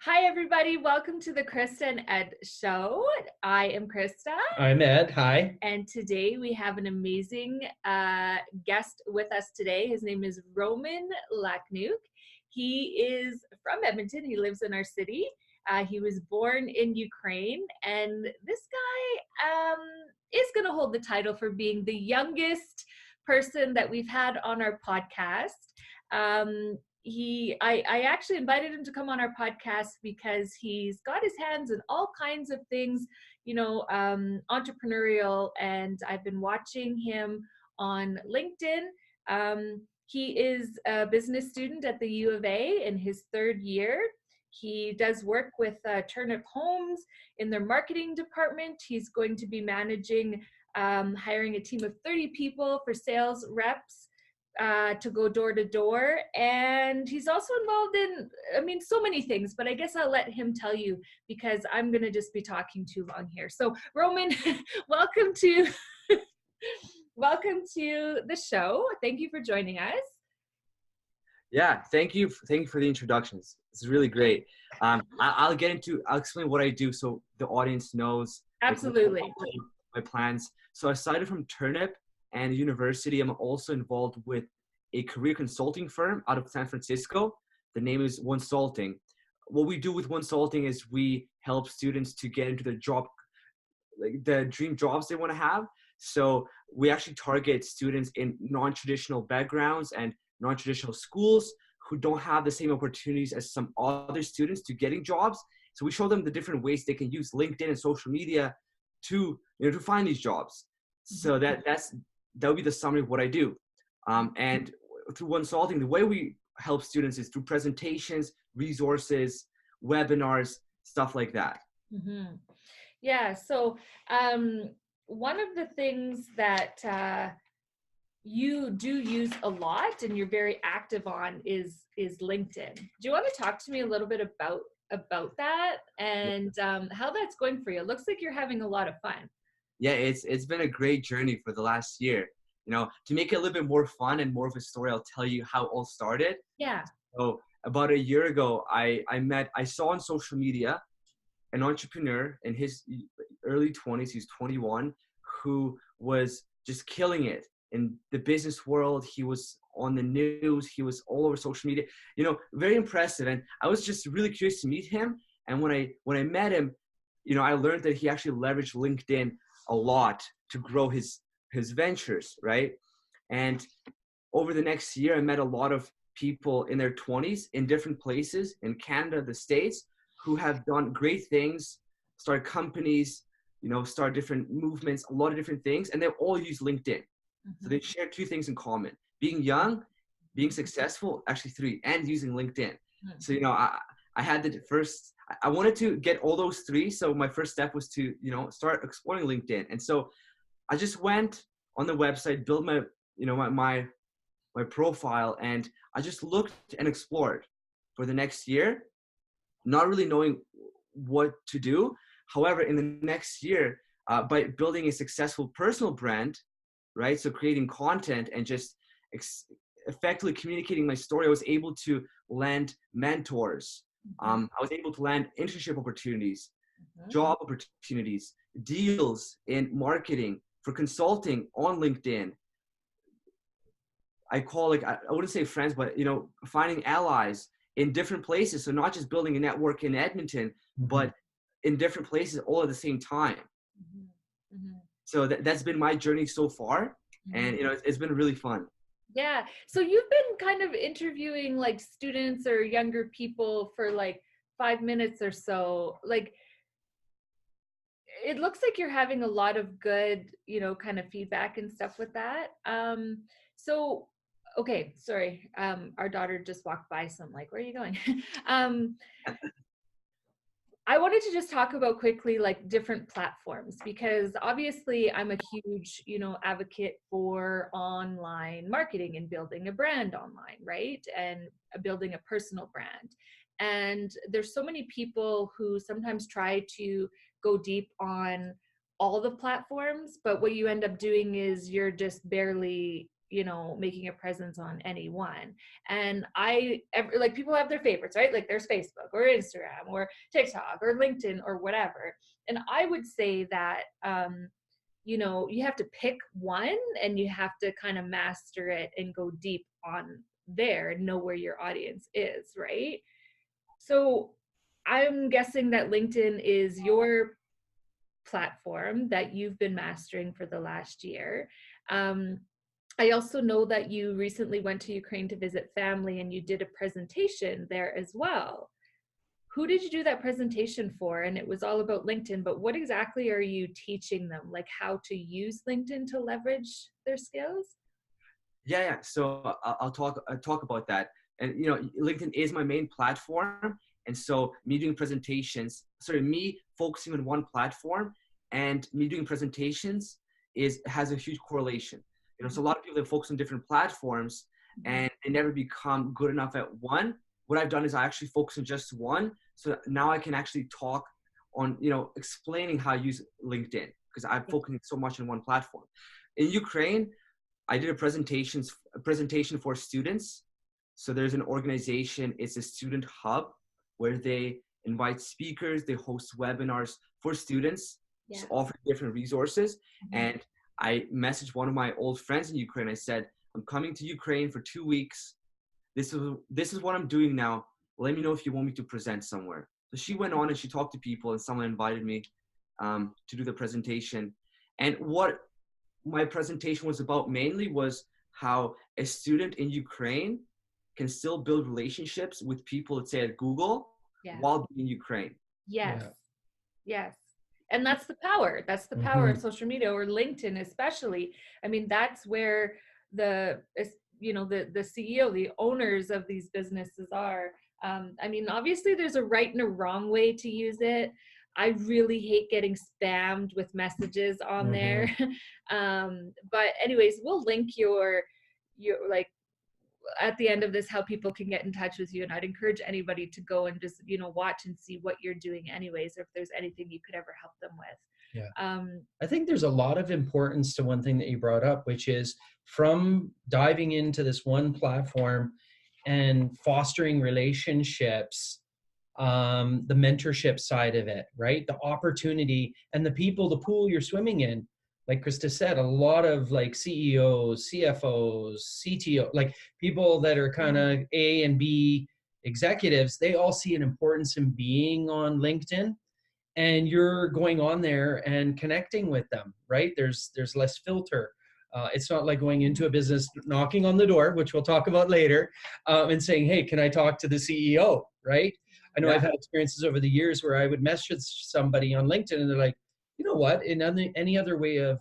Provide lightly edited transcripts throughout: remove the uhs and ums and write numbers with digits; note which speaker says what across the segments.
Speaker 1: Hi, everybody. Welcome to the Krista and Ed show. I am Krista.
Speaker 2: I'm Ed. Hi.
Speaker 1: And today we have an amazing guest with us today. His name is Roman Lakhnyuk. He is from Edmonton. He lives in our city. He was born in Ukraine. And this guy is going to hold the title for being the youngest person that we've had on our podcast. I actually invited him to come on our podcast because he's got his hands in all kinds of things, entrepreneurial, and I've been watching him on LinkedIn. He is a business student at the U of A in his third year. He does work with Turnip Homes in their marketing department. He's going to be managing hiring a team of 30 people for sales reps to go door to door. And he's also involved in, so many things, but I guess I'll let him tell you because I'm going to just be talking too long here. So Roman, welcome to the show. Thank you for joining us.
Speaker 3: Yeah, thank you for the introductions. It's really great. I'll explain what I do so the audience knows.
Speaker 1: Absolutely.
Speaker 3: My plans. So aside from Turnip and university, I'm also involved with a career consulting firm out of San Francisco. The name is Onesalting. What we do with Onesalting is we help students to get into the dream jobs they want to have. So we actually target students in non-traditional backgrounds and non-traditional schools who don't have the same opportunities as some other students to getting jobs. So we show them the different ways they can use LinkedIn and social media to find these jobs. So that would be the summary of what I do. And through Onesalting, the way we help students is through presentations, resources, webinars, stuff like that.
Speaker 1: Mm-hmm. Yeah. So one of the things that you do use a lot and you're very active on is LinkedIn. Do you want to talk to me a little bit about that and how that's going for you? It looks like you're having a lot of fun.
Speaker 3: Yeah, it's been a great journey for the last year. To make it a little bit more fun and more of a story, I'll tell you how it all started.
Speaker 1: Yeah.
Speaker 3: So about a year ago, I saw on social media an entrepreneur in his early 20s, he's 21, who was just killing it in the business world. He was on the news, he was all over social media, very impressive. And I was just really curious to meet him. And when I met him, I learned that he actually leveraged LinkedIn a lot to grow his ventures, right? And over the next year, I met a lot of people in their 20s in different places in Canada, the States, who have done great things, started companies, start different movements, a lot of different things, and they all use LinkedIn. Mm-hmm. So they share two things in common: being young, being successful, actually three, and using LinkedIn. Mm-hmm. So, I had I wanted to get all those three. So my first step was to, start exploring LinkedIn. And so I just went on the website, built my, my profile, and I just looked and explored for the next year, not really knowing what to do. However, in the next year, by building a successful personal brand, right? So creating content and just effectively communicating my story, I was able to land mentors. I was able to land internship opportunities, job opportunities, deals in marketing, for consulting on LinkedIn. I wouldn't say friends, but, finding allies in different places. So not just building a network in Edmonton, but in different places all at the same time. So that's been my journey so far. And, it's been really fun.
Speaker 1: Yeah. So you've been kind of interviewing like students or younger people for like 5 minutes or so. Like, it looks like you're having a lot of good, kind of feedback and stuff with that. So, okay, sorry. Our daughter just walked by, so I'm like, where are you going? I wanted to just talk about quickly like different platforms, because obviously I'm a huge, advocate for online marketing and building a brand online, right? And building a personal brand. And there's so many people who sometimes try to go deep on all the platforms, but what you end up doing is you're just barely you know, making a presence on any one. And like people have their favorites, right? Like there's Facebook or Instagram or TikTok or LinkedIn or whatever. And I would say that, you know, you have to pick one and you have to kind of master it and go deep on there and know where your audience is, right? So I'm guessing that LinkedIn is your platform that you've been mastering for the last year. Um, I also know that you recently went to Ukraine to visit family and you did a presentation there as well. Who did you do that presentation for? And it was all about LinkedIn, but what exactly are you teaching them? Like how to use LinkedIn to leverage their skills?
Speaker 3: Yeah. So I'll talk about that. And you know, LinkedIn is my main platform, and so me doing presentations, sorry, me focusing on one platform and me doing presentations has a huge correlation. You know, so a lot of people that focus on different platforms and they never become good enough at one. What I've done is I actually focus on just one, so now I can actually talk on, you know, explaining how I use LinkedIn because I'm focusing so much on one platform. In Ukraine, I did a presentation for students. So there's an organization, it's a student hub where they invite speakers, they host webinars for students, just offer different resources. And I messaged one of my old friends in Ukraine. I said, I'm coming to Ukraine for 2 weeks. This is what I'm doing now. Let me know if you want me to present somewhere. So she went on and she talked to people and someone invited me to do the presentation. And what my presentation was about mainly was how a student in Ukraine can still build relationships with people, let's say at Google, while being in Ukraine.
Speaker 1: Yes. Yes. And that's the power. That's the power of social media, or LinkedIn especially. I mean, that's where the, you know, the CEO, the owners of these businesses are. I mean, obviously there's a right and a wrong way to use it. I really hate getting spammed with messages on there. But anyways, we'll link your like at the end of this how people can get in touch with you, and I'd encourage anybody to go and just, you know, watch and see what you're doing anyways, or if there's anything you could ever help them with.
Speaker 2: I think there's a lot of importance to one thing that you brought up, which is from diving into this one platform and fostering relationships, the mentorship side of it, right? The opportunity and the people, the pool you're swimming in. Like Krista said, a lot of like CEOs, CFOs, CTO, like people that are kind of A and B executives, they all see an importance in being on LinkedIn, and you're going on there and connecting with them, right? There's less filter. It's not like going into a business, knocking on the door, which we'll talk about later, and saying, hey, can I talk to the CEO, right? I know I've had experiences over the years where I would message somebody on LinkedIn and they're like, you know what, in any other way of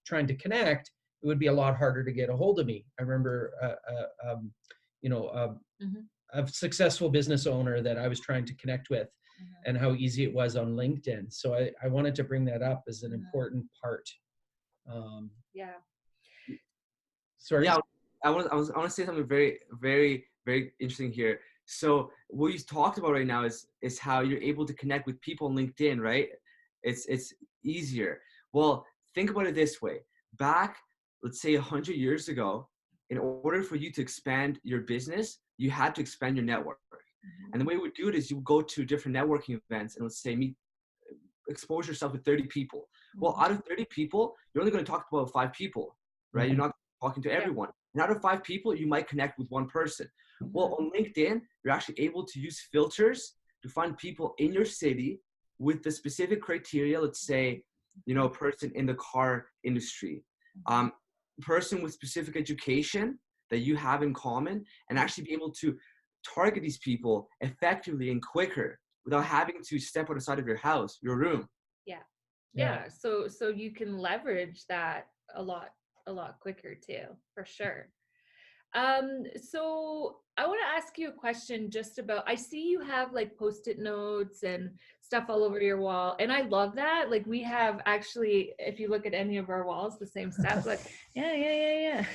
Speaker 2: trying to connect, it would be a lot harder to get a hold of me. I remember, you know, a successful business owner that I was trying to connect with, and how easy it was on LinkedIn. So I wanted to bring that up as an important part. Sorry.
Speaker 3: Yeah, I want to say something very, very, very interesting here. So what you talked about right now is how you're able to connect with people on LinkedIn, right? It's easier. Well, think about it this way. Back, let's say 100 years ago, in order for you to expand your business, you had to expand your network. And the way we would do it is you would go to different networking events and let's say expose yourself to 30 people. Well, out of 30 people, you're only going to talk to about 5 people, right? You're not talking to everyone. And out of 5 people, you might connect with one person. Well, on LinkedIn, you're actually able to use filters to find people in your city with the specific criteria. Let's say, you know, a person in the car industry, person with specific education that you have in common, and actually be able to target these people effectively and quicker without having to step outside of your house, your room.
Speaker 1: So you can leverage that a lot quicker too, for sure. So I want to ask you a question just about, I see you have like post-it notes and stuff all over your wall, and I love that. Like we have actually, if you look at any of our walls, the same stuff. Like yeah.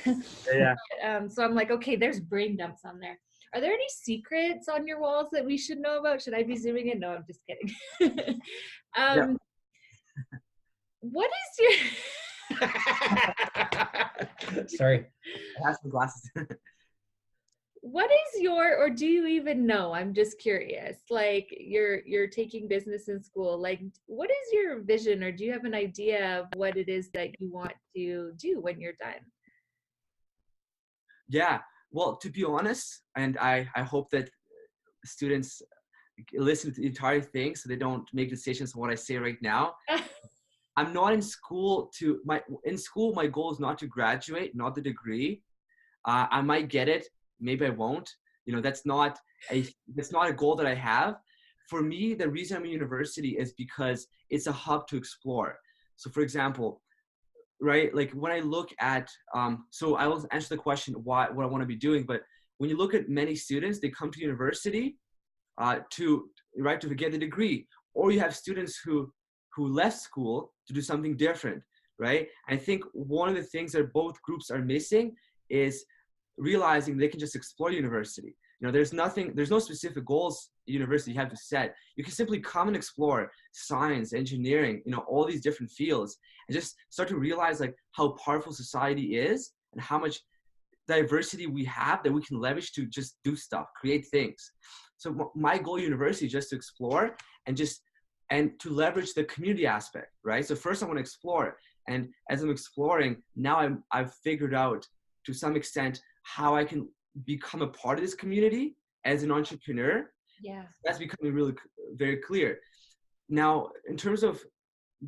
Speaker 1: So I'm like, okay, there's brain dumps on there. Are there any secrets on your walls that we should know about? Should I be zooming in? No, I'm just kidding. What is
Speaker 2: Sorry.
Speaker 3: I have some glasses.
Speaker 1: What is your, or do you even know? I'm just curious. Like you're taking business in school. Like what is your vision, or do you have an idea of what it is that you want to do when you're done?
Speaker 3: Yeah. Well, to be honest, and I hope that students listen to the entire thing so they don't make decisions on what I say right now. I'm not in school in school, my goal is not to graduate, not the degree. I might get it, maybe I won't. You know, that's not a goal that I have. For me, the reason I'm in university is because it's a hub to explore. So for example, right, like when I look at, so I will answer the question what I want to be doing, but when you look at many students, they come to university to get the degree, or you have students who left school to do something different, right? I think one of the things that both groups are missing is realizing they can just explore university. You know, there's no specific goals university you have to set. You can simply come and explore science, engineering, you know, all these different fields, and just start to realize like how powerful society is and how much diversity we have that we can leverage to just do stuff, create things. So my goal at university is just to explore and to leverage the community aspect, right? So first I want to explore, and as I'm exploring, now I've figured out to some extent how I can become a part of this community as an entrepreneur.
Speaker 1: Yeah.
Speaker 3: That's becoming really very clear. Now, in terms of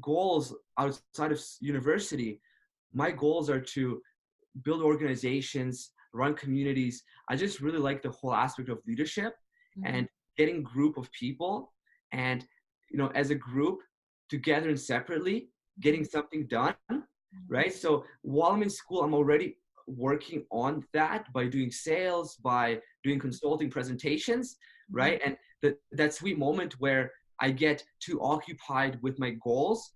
Speaker 3: goals outside of university, my goals are to build organizations, run communities. I just really like the whole aspect of leadership and getting a group of people and, you know, as a group together and separately getting something done, right? So while I'm in school, I'm already working on that by doing sales, by doing consulting presentations, right? And that sweet moment where I get too occupied with my goals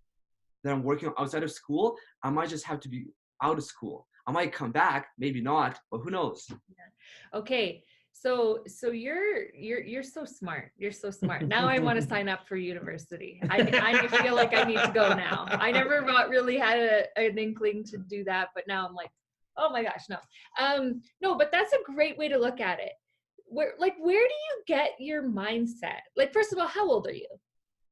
Speaker 3: that I'm working on outside of school, I might just have to be out of school. I might come back, maybe not, but who knows?
Speaker 1: Yeah. Okay. So you're so smart. You're so smart. Now I want to sign up for university. I feel like I need to go now. I never really had an inkling to do that, but now I'm like, oh my gosh, no. No, but that's a great way to look at it. Where do you get your mindset? Like, first of all, how old are you?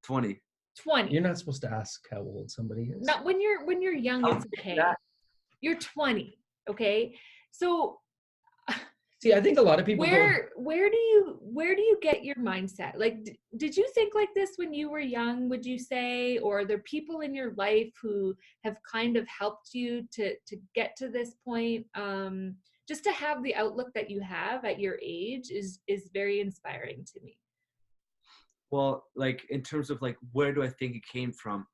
Speaker 3: 20.
Speaker 1: 20.
Speaker 2: You're not supposed to ask how old somebody is.
Speaker 1: Not when you're young, it's okay. You're 20, okay? So
Speaker 2: see, I think a lot of people
Speaker 1: where do you get your mindset? Like, did you think like this when you were young, would you say? Or are there people in your life who have kind of helped you to get to this point? Just to have the outlook that you have at your age is very inspiring to me.
Speaker 3: Well, like in terms of like, where do I think it came from?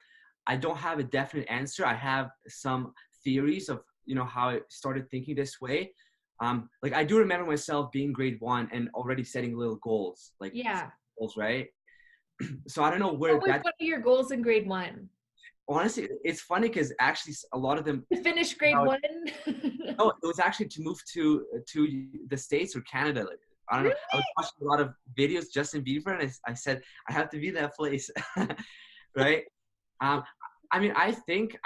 Speaker 3: I don't have a definite answer. I have some theories of, you know, how I started thinking this way. Like I do remember myself being grade 1 and already setting little goals, like goals, right? So I don't know where
Speaker 1: what was one of your goals in grade 1?
Speaker 3: Honestly, it's funny because actually a lot of them
Speaker 1: to finish grade 1.
Speaker 3: No, it was actually to move to the States or Canada. Like, I don't know. I was watching a lot of videos, Justin Bieber, and I said I have to be that place, right? I mean, I think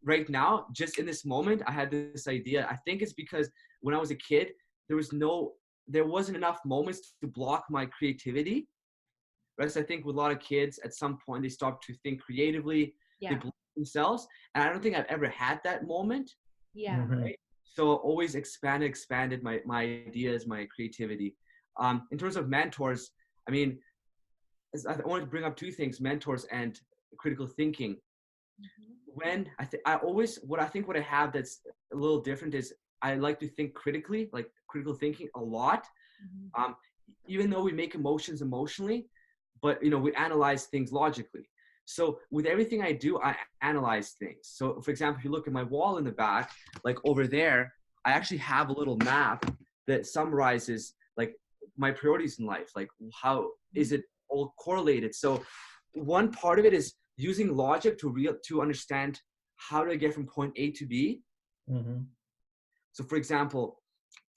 Speaker 3: right now, just in this moment, I had this idea. I think it's because when I was a kid, there wasn't enough moments to block my creativity. Right? So I think with a lot of kids, at some point, they stop to think creatively. They block themselves, and I don't think I've ever had that moment.
Speaker 1: Yeah.
Speaker 3: Right? So always expanded my ideas, my creativity. In terms of mentors, I mean, I wanted to bring up 2 things: mentors and critical thinking. When what I have that's a little different is I like to think critically, like critical thinking a lot. Even though we make emotions emotionally, but you know, we analyze things logically. So with everything I do, I analyze things. So for example, if you look at my wall in the back, like over there, I actually have a little map that summarizes like my priorities in life, like how is it all correlated. So one part of it is using logic to understand how do I get from point A to B. So for example,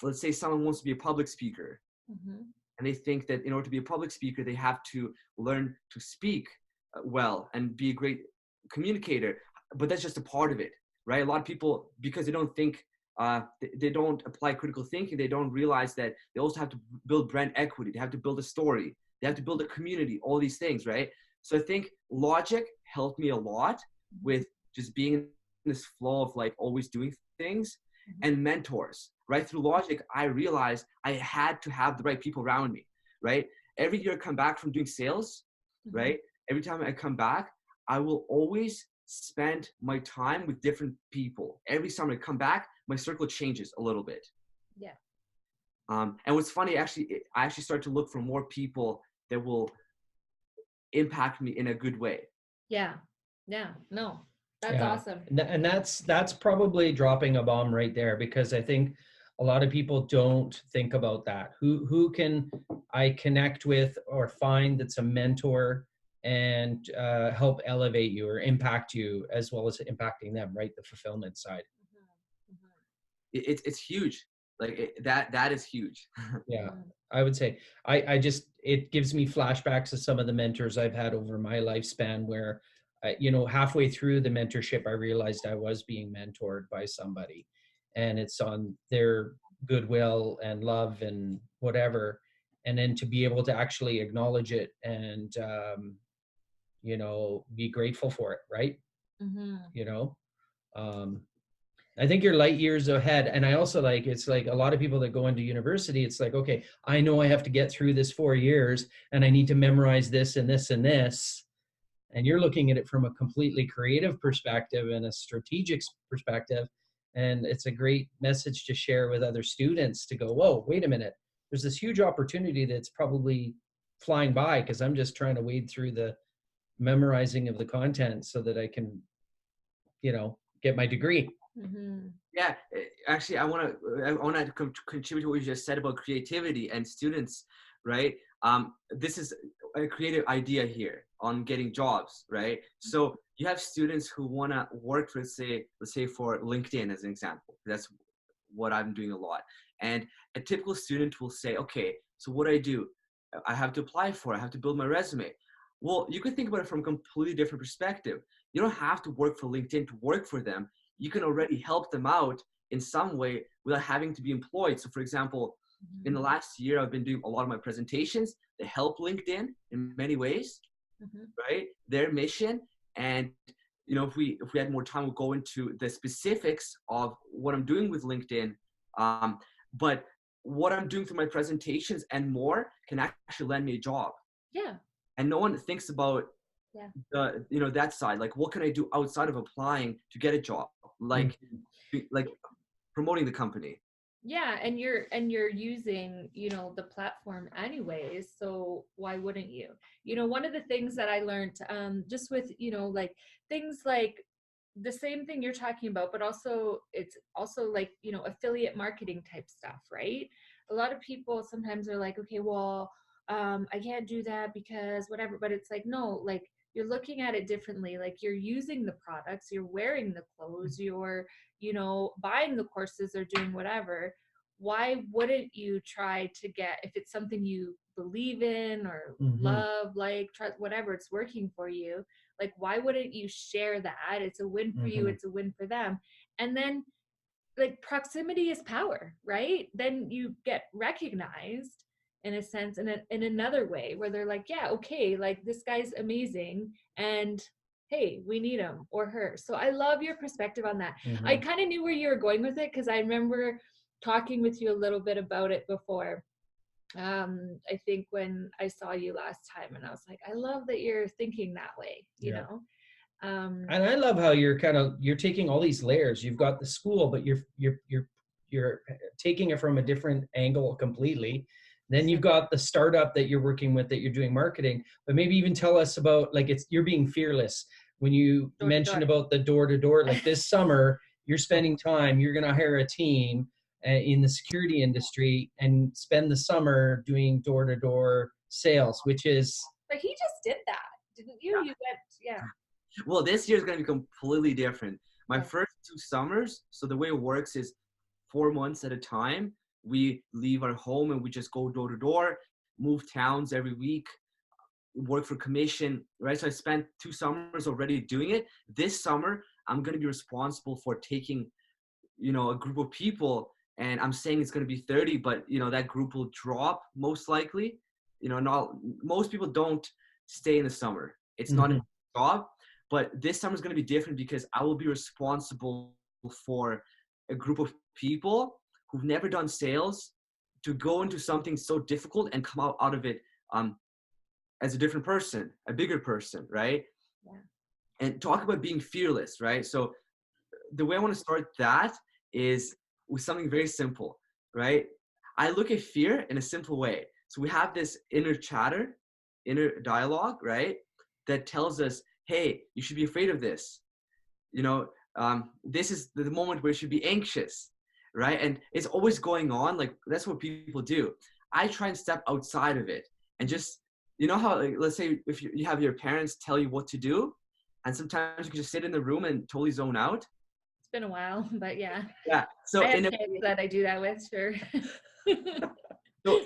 Speaker 3: let's say someone wants to be a public speaker, and they think that in order to be a public speaker, they have to learn to speak well and be a great communicator, but that's just a part of it. right? A lot of people, because they don't think, they don't apply critical thinking, they don't realize that they also have to build brand equity. They have to build a story. They have to build a community, all these things, right? So I think logic helped me a lot with just being in this flow of like always doing things. And mentors, right? Through logic, I realized I had to have the right people around me, right? Every year I come back from doing sales, right? Every time I come back, I will always spend my time with different people. Every summer I come back, my circle changes a little bit.
Speaker 1: Yeah.
Speaker 3: And what's funny, actually, I actually start to look for more people that will impact me in a good way.
Speaker 1: Yeah. Yeah. No, that's
Speaker 2: Yeah.
Speaker 1: awesome.
Speaker 2: And that's probably dropping a bomb right there, because I think a lot of people don't think about that. Who can I connect with or find that's a mentor and help elevate you or impact you as well as impacting them, right? The fulfillment side.
Speaker 3: It's huge. Like that is huge.
Speaker 2: Yeah, I would say I just, it gives me flashbacks of some of the mentors I've had over my lifespan where, halfway through the mentorship, I realized I was being mentored by somebody, and it's on their goodwill and love and whatever. And then to be able to actually acknowledge it and, be grateful for it. Right. Um, I think you're light years ahead. And I also like, it's like a lot of people that go into university, it's like, okay, I know I have to get through this 4 years and I need to memorize this and this and this. And you're looking at it from a completely creative perspective and a strategic perspective. And it's a great message to share with other students to go, whoa, wait a minute. There's this huge opportunity that's probably flying by because I'm just trying to wade through the memorizing of the content so that I can, get my degree.
Speaker 3: Yeah, actually, I want to contribute to what you just said about creativity and students, right? This is a creative idea here on getting jobs, right? So you have students who want to work for, let's say for LinkedIn as an example. That's what I'm doing a lot. And a typical student will say, okay, so what do? I have to apply for it. I have to build my resume. Well, you could think about it from a completely different perspective. You don't have to work for LinkedIn to work for them. You can already help them out in some way without having to be employed. So for example, in the last year, I've been doing a lot of my presentations that help LinkedIn in many ways, right? Their mission. And, if we had more time, we'll go into the specifics of what I'm doing with LinkedIn. But what I'm doing through my presentations and more can actually land me a job.
Speaker 1: Yeah.
Speaker 3: And no one thinks about that side. Like, what can I do outside of applying to get a job? Like promoting the company.
Speaker 1: Yeah, and you're using, the platform anyways, so why wouldn't you? One of the things that I learned just with, like things like the same thing you're talking about, but also it's also like, affiliate marketing type stuff, right? A lot of people sometimes are like, okay, well, I can't do that because whatever, but it's like, no, like you're looking at it differently. Like you're using the products, you're wearing the clothes, you're, buying the courses or doing whatever. Why wouldn't you try to get, if it's something you believe in or love, like, trust, whatever, it's working for you, like, why wouldn't you share that? It's a win for you. It's a win for them. And then like proximity is power, right? Then you get recognized in a sense, in another way where they're like, yeah, okay, like this guy's amazing and hey, we need him or her. So I love your perspective on that. I kind of knew where you were going with it because I remember talking with you a little bit about it before. I think when I saw you last time, and I was like, I love that you're thinking that way, you know.
Speaker 2: And I love how you're taking all these layers. You've got the school, but you're taking it from a different angle completely. Then you've got the startup that you're working with, that you're doing marketing. But maybe even tell us about, like, you're being fearless when you mentioned about the door-to-door. Like this summer, you're spending time. You're going to hire a team in the security industry and spend the summer doing door-to-door sales, which is.
Speaker 1: But he just did that, didn't you? You went, yeah.
Speaker 3: Well, this year is going to be completely different. My first 2 summers, so the way it works is 4 months at a time. We leave our home and we just go door to door, move towns every week, work for commission, right? So I spent 2 summers already doing it. This summer, I'm going to be responsible for taking, a group of people, and I'm saying it's going to be 30, but that group will drop most likely. Not most people don't stay in the summer. It's not a job, but this summer is going to be different because I will be responsible for a group of people who've never done sales to go into something so difficult and come out of it as a different person, a bigger person, right?
Speaker 1: Yeah.
Speaker 3: And talk about being fearless, right? So the way I want to start that is with something very simple, right? I look at fear in a simple way. So we have this inner chatter, inner dialogue, right? That tells us, hey, you should be afraid of this. This is the moment where you should be anxious, right? And it's always going on. Like, that's what people do. I try and step outside of it and just, how, like, let's say if you have your parents tell you what to do, and sometimes you can just sit in the room and totally zone out.
Speaker 1: It's been a while, but yeah.
Speaker 3: Yeah. So
Speaker 1: I have kids that I do that with, sure.
Speaker 3: So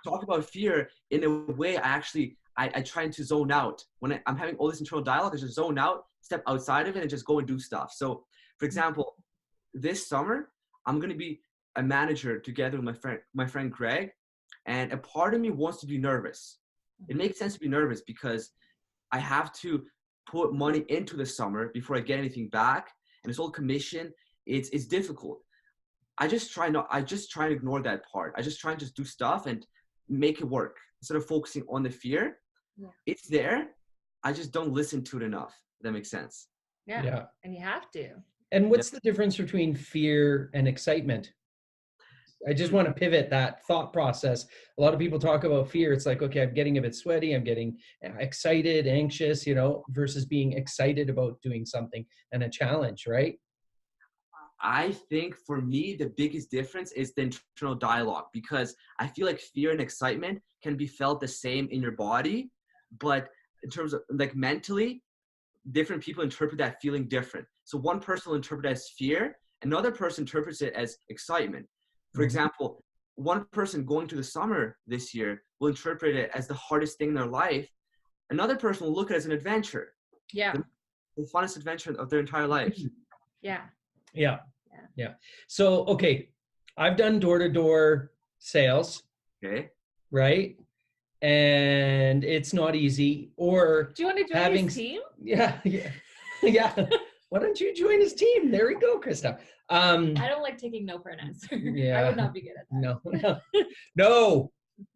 Speaker 3: talk about fear in a way. I try to zone out when I'm having all this internal dialogue. I just zone out, step outside of it, and just go and do stuff. So, for example, this summer I'm going to be a manager together with my friend Greg, and a part of me wants to be nervous. It makes sense to be nervous because I have to put money into the summer before I get anything back, and this whole commission, it's difficult. I just try to ignore that part. I just try and just do stuff and make it work instead of focusing on the fear.
Speaker 1: Yeah.
Speaker 3: It's there. I just don't listen to it enough. If that makes sense.
Speaker 1: Yeah. And you have to.
Speaker 2: And what's the difference between fear and excitement? I just want to pivot that thought process. A lot of people talk about fear. It's like, okay, I'm getting a bit sweaty. I'm getting excited, anxious, versus being excited about doing something and a challenge, right?
Speaker 3: I think for me, the biggest difference is the internal dialogue, because I feel like fear and excitement can be felt the same in your body, but in terms of like mentally, different people interpret that feeling different. So one person will interpret it as fear, another person interprets it as excitement. For example, one person going to the summer this year will interpret it as the hardest thing in their life. Another person will look at it as an adventure.
Speaker 1: Yeah.
Speaker 3: The funnest adventure of their entire life.
Speaker 1: Yeah.
Speaker 2: Yeah. So, okay, I've done door-to-door sales.
Speaker 3: Okay.
Speaker 2: Right? And it's not easy. Or
Speaker 1: do you want to join his team?
Speaker 2: Yeah. Why don't you join his team? There we go, Krista.
Speaker 1: I don't like taking no for an answer.
Speaker 2: Yeah.
Speaker 1: I would not be good at that.
Speaker 2: No.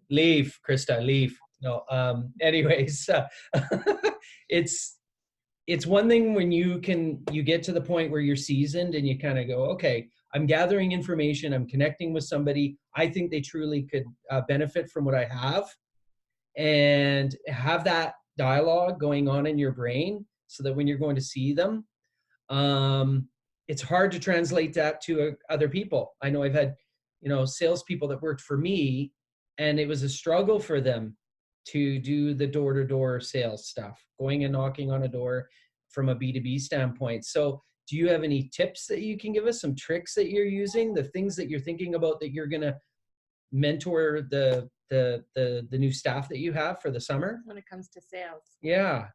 Speaker 2: Leave, Krista, leave. No. Anyways, it's one thing when you get to the point where you're seasoned and you kind of go, okay, I'm gathering information, I'm connecting with somebody. I think they truly could benefit from what I have, and have that dialogue going on in your brain so that when you're going to see them, it's hard to translate that to other people. I know I've had, salespeople that worked for me, and it was a struggle for them to do the door-to-door sales stuff, going and knocking on a door from a B2B standpoint. So do you have any tips that you can give us, some tricks that you're using, the things that you're thinking about that you're going to mentor the new staff that you have for the summer
Speaker 1: when it comes to sales?
Speaker 2: Yeah.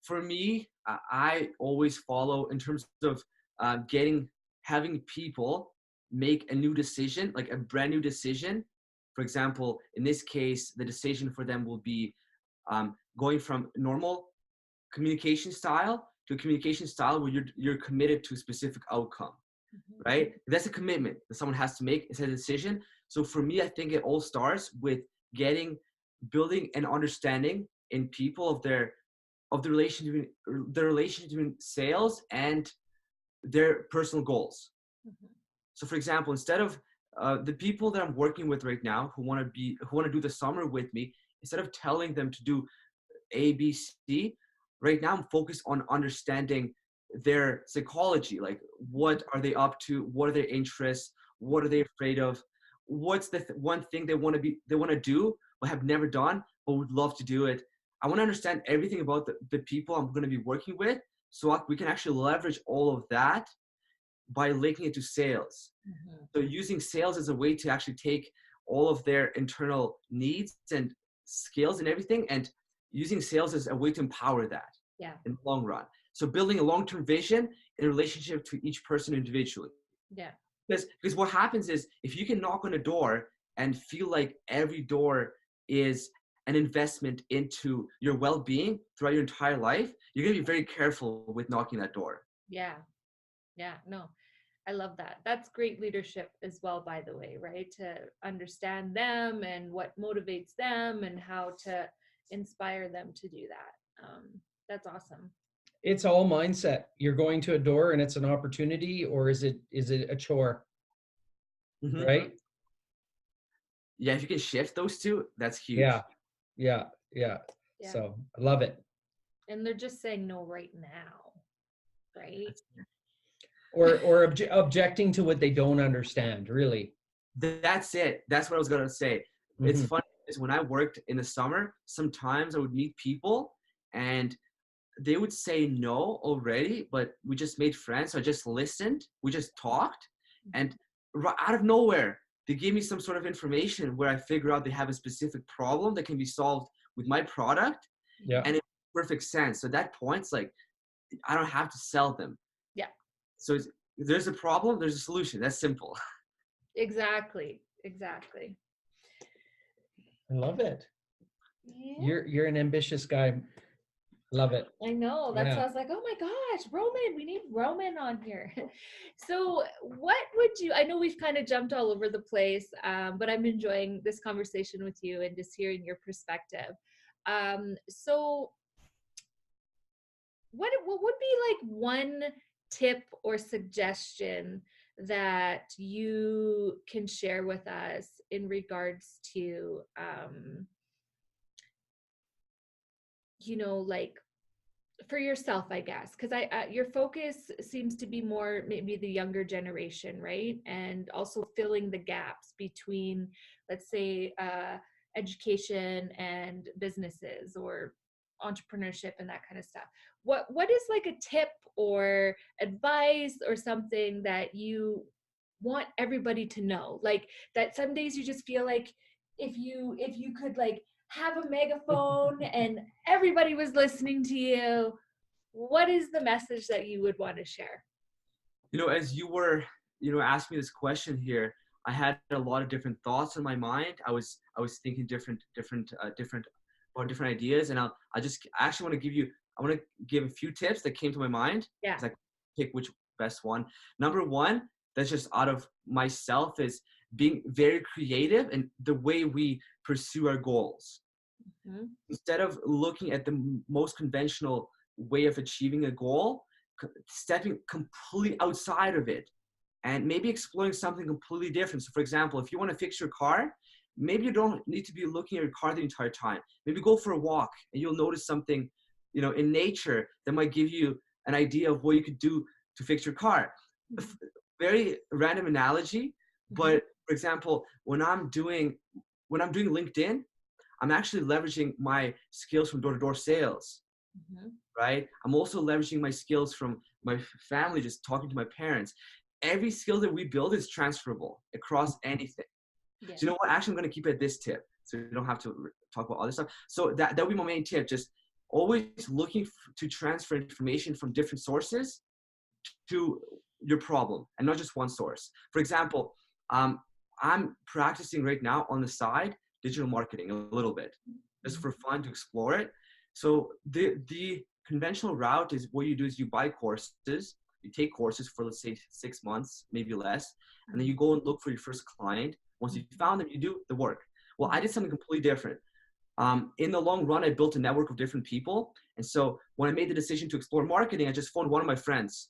Speaker 3: For me, I always follow in terms of having people make a new decision, like a brand new decision. For example, in this case, the decision for them will be going from normal communication style to a communication style where you're committed to a specific outcome, right? That's a commitment that someone has to make. It's a decision. So for me, I think it all starts with building an understanding in people of the relation between sales and their personal goals. So for example, instead of the people that I'm working with right now who want to do the summer with me, instead of telling them to do A, B, C, right now I'm focused on understanding their psychology. Like, what are they up to? What are their interests? What are they afraid of? What's the one thing they want to do but have never done but would love to do it? I want to understand everything about the people I'm going to be working with, so we can actually leverage all of that by linking it to sales. So using sales as a way to actually take all of their internal needs and skills and everything, and using sales as a way to empower that in the long run. So building a long-term vision in relationship to each person individually.
Speaker 1: Yeah.
Speaker 3: Because what happens is if you can knock on a door and feel like every door is an investment into your well-being throughout your entire life, you're going to be very careful with knocking that door.
Speaker 1: Yeah. Yeah. No, I love that. That's great leadership as well, by the way, right? To understand them and what motivates them and how to inspire them to do that. That's awesome.
Speaker 2: It's all mindset. You're going to a door and it's an opportunity, or is it a chore?
Speaker 3: Mm-hmm.
Speaker 2: Right?
Speaker 3: Yeah, if you can shift those two, that's huge.
Speaker 2: Yeah. So I love it.
Speaker 1: And they're just saying no right now, right?
Speaker 2: Or objecting to what they don't understand, really.
Speaker 3: That's it. That's what I was going to say. It's funny is when I worked in the summer, sometimes I would meet people and they would say no already, but we just made friends. So I just listened. We just talked. And out of nowhere, they gave me some sort of information where I figure out they have a specific problem that can be solved with my product.
Speaker 2: Yeah.
Speaker 3: And it makes perfect sense. So at that point, it's like, I don't have to sell them.
Speaker 1: Yeah.
Speaker 3: So there's a problem, there's a solution. That's simple.
Speaker 1: Exactly.
Speaker 2: I love it.
Speaker 1: Yeah.
Speaker 2: You're an ambitious guy. Love it.
Speaker 1: I know. That's why I was like, oh my gosh, Roman, we need Roman on here. So what would you, I know we've kind of jumped all over the place, but I'm enjoying this conversation with you and just hearing your perspective. So what would be like one tip or suggestion that you can share with us in regards to, like for yourself, I guess, because your focus seems to be more maybe the younger generation, right? And also filling the gaps between, let's say, education and businesses or entrepreneurship and that kind of stuff. What is like a tip or advice or something that you want everybody to know? Like that some days you just feel like if you could like have a megaphone and everybody was listening to you, what is the message that you would want to share?
Speaker 3: As you were, asking me this question here, I had a lot of different thoughts in my mind. I was thinking different ideas, and I actually want to give a few tips that came to my mind.
Speaker 1: Yeah.
Speaker 3: I pick which best one. Number one, that's just out of myself, is being very creative in the way we pursue our goals. Mm-hmm. Instead of looking at the most conventional way of achieving a goal, stepping completely outside of it and maybe exploring something completely different. So for example, if you want to fix your car, maybe you don't need to be looking at your car the entire time. Maybe go for a walk and you'll notice something, in nature that might give you an idea of what you could do to fix your car. Very random analogy, but for example, when I'm doing LinkedIn, I'm actually leveraging my skills from door-to-door sales. Right? I'm also leveraging my skills from my family, just talking to my parents. Every skill that we build is transferable across anything. Yeah. So you know what? Actually, I'm going to keep it this tip, so you don't have to talk about other stuff. So that would be my main tip. Just always looking to transfer information from different sources to your problem, and not just one source. For example, I'm practicing right now on the side digital marketing a little bit, just for fun, to explore it. So the conventional route is what you do is you buy courses, you take courses for, let's say, 6 months, maybe less, and then you go and look for your first client. Once you found them, you do the work. Well, I did something completely different. In the long run, I built a network of different people. And so when I made the decision to explore marketing, I just phoned one of my friends.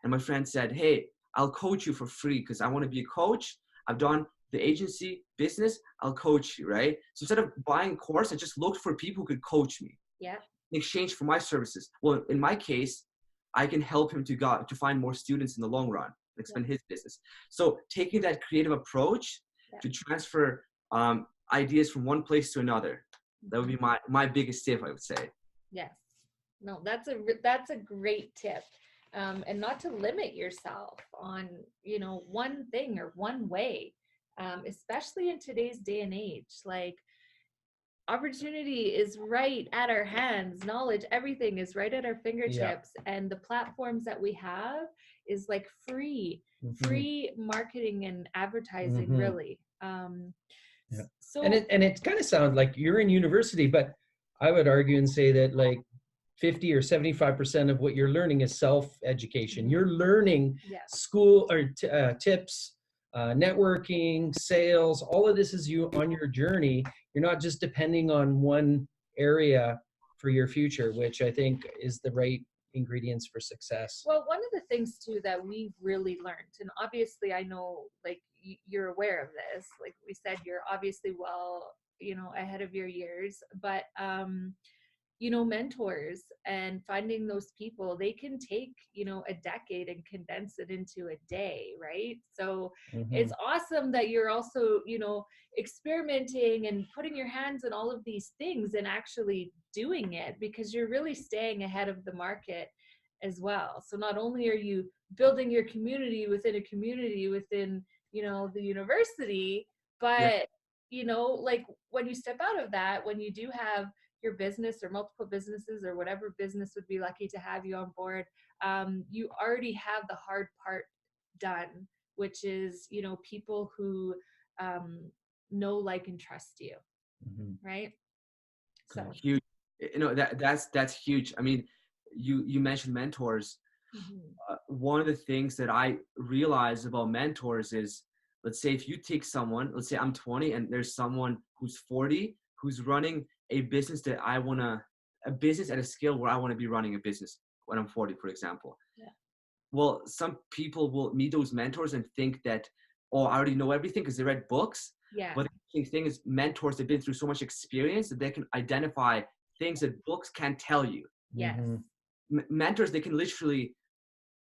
Speaker 3: And my friend said, hey, I'll coach you for free because I want to be a coach. I've done the agency business. I'll coach you, right? So instead of buying a course, I just looked for people who could coach me. Yeah. In exchange for my services. Well, in my case, I can help him to find more students in the long run, expand his business. So taking that creative approach to transfer ideas from one place to another, that would be my biggest tip, I would say.
Speaker 1: Yes. No, that's a great tip. And not to limit yourself on, one thing or one way, especially in today's day and age. Like, opportunity is right at our hands. Knowledge, everything is right at our fingertips. And the platforms that we have is like free marketing and advertising, really.
Speaker 2: Yeah.
Speaker 1: So
Speaker 2: And it kind of sounds like you're in university, but I would argue and say that like 50 or 75% of what you're learning is self-education. You're learning school or tips, networking, sales, all of this is you on your journey. You're not just depending on one area for your future, which I think is the right ingredients for success.
Speaker 1: Well, one of the things too that we've really learned, and obviously I know like you're aware of this, like we said, you're obviously well, ahead of your years, but mentors and finding those people, they can take, a decade and condense it into a day, right? So it's awesome that you're also, experimenting and putting your hands in all of these things and actually doing it, because you're really staying ahead of the market as well. So not only are you building your community within a community within, the university, but, like when you step out of that, when you do have your business or multiple businesses or whatever business would be lucky to have you on board, you already have the hard part done, which is, people who know, like, and trust you, right? So
Speaker 3: huge. That's huge. I mean, you mentioned mentors. One of the things that I realize about mentors is, let's say if you take someone, let's say I'm 20 and there's someone who's 40 who's running a business that a business at a scale where I want to be running a business when I'm 40, for example.
Speaker 1: Yeah.
Speaker 3: Well, some people will meet those mentors and think that, oh, I already know everything because they read books.
Speaker 1: Yeah.
Speaker 3: But the thing is, mentors have been through so much experience that they can identify things that books can't tell you.
Speaker 1: Yes.
Speaker 3: Mentors, they can literally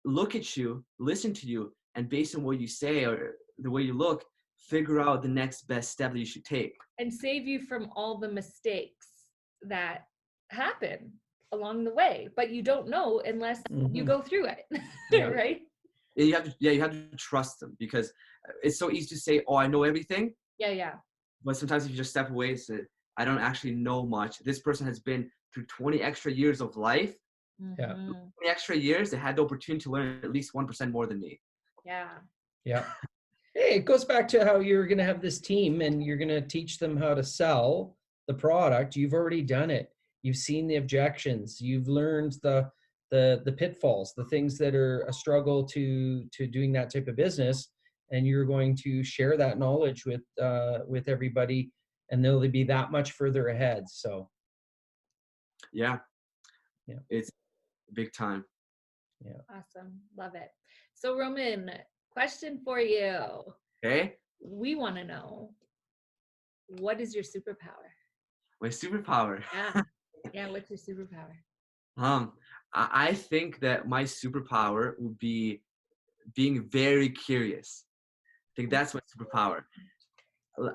Speaker 3: look at you, listen to you, and based on what you say or the way you look, figure out the next best step that you should take.
Speaker 1: And save you from all the mistakes that happen along the way, but you don't know unless you go through it, right?
Speaker 3: You have to trust them, because it's so easy to say, oh, I know everything.
Speaker 1: Yeah.
Speaker 3: But sometimes if you just step away and say, I don't actually know much. This person has been through 20 extra years of life. 20 extra years, they had the opportunity to learn at least 1% more than me.
Speaker 2: Yeah. Hey, it goes back to how you're going to have this team and you're going to teach them how to sell the product. You've already done it. You've seen the objections. You've learned the pitfalls, the things that are a struggle to doing that type of business. And you're going to share that knowledge with everybody, and they'll be that much further ahead. So,
Speaker 3: yeah, it's big time.
Speaker 2: Yeah.
Speaker 1: Awesome. Love it. So Roman, question for you.
Speaker 3: Okay.
Speaker 1: We want to know, what is your superpower?
Speaker 3: My superpower.
Speaker 1: Yeah. What's your superpower?
Speaker 3: I think that my superpower would be being very curious. I think that's my superpower.